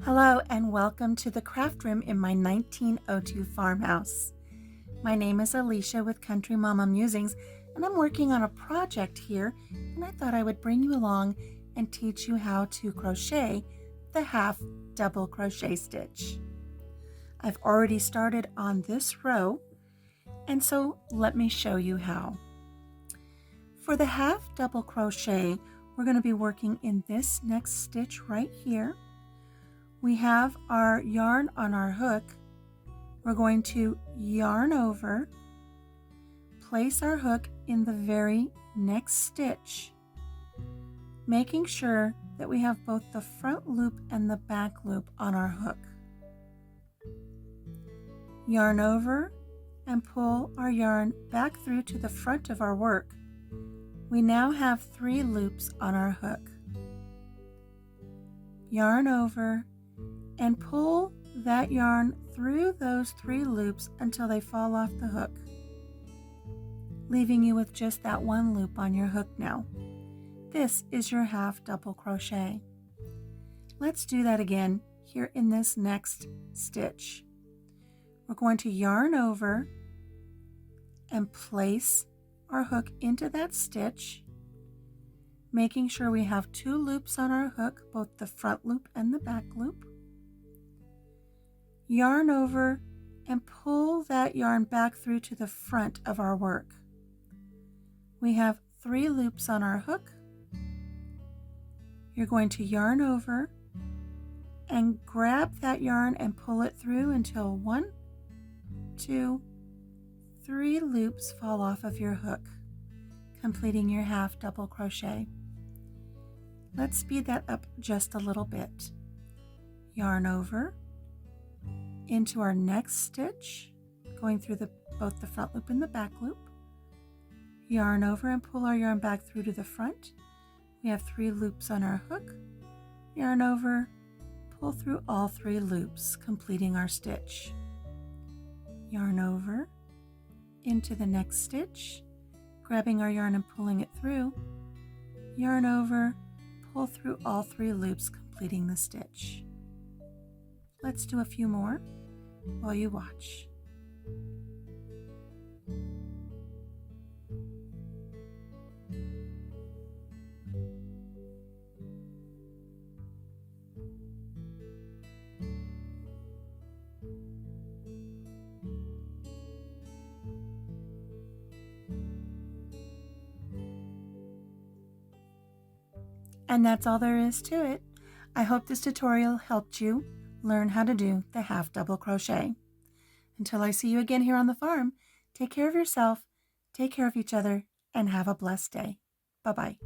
Hello and welcome to the craft room in my 1902 farmhouse. My name is Alicia with Country Mama Musings, and I'm working on a project here, and I thought I would bring you along and teach you how to crochet the half double crochet stitch. I've already started on this row, and so let me show you how. For the half double crochet, we're going to be working in this next stitch right here. We have our yarn on our hook. We're going to yarn over, place our hook in the very next stitch, making sure that we have both the front loop and the back loop on our hook. Yarn over and pull our yarn back through to the front of our work. We now have 3 loops on our hook. Yarn over and pull that yarn through those 3 loops until they fall off the hook, leaving you with just that 1 loop on your hook now. This is your half double crochet. Let's do that again here in this next stitch. We're going to yarn over and place our hook into that stitch, making sure we have 2 loops on our hook, both the front loop and the back loop. Yarn over and pull that yarn back through to the front of our work. We have 3 loops on our hook. You're going to yarn over and grab that yarn and pull it through until 1, 2, 3 loops fall off of your hook, completing your half double crochet. Let's speed that up just a little bit. Yarn over into our next stitch, going through both the front loop and the back loop. Yarn over and pull our yarn back through to the front. We have 3 loops on our hook. Yarn over, pull through all 3 loops, completing our stitch. Yarn over into the next stitch, grabbing our yarn and pulling it through. Yarn over, pull through all 3 loops, completing the stitch. Let's do a few more while you watch. And that's all there is to it. I hope this tutorial helped you learn how to do the half double crochet. Until I see you again here on the farm, take care of yourself, take care of each other, and have a blessed day. Bye-bye.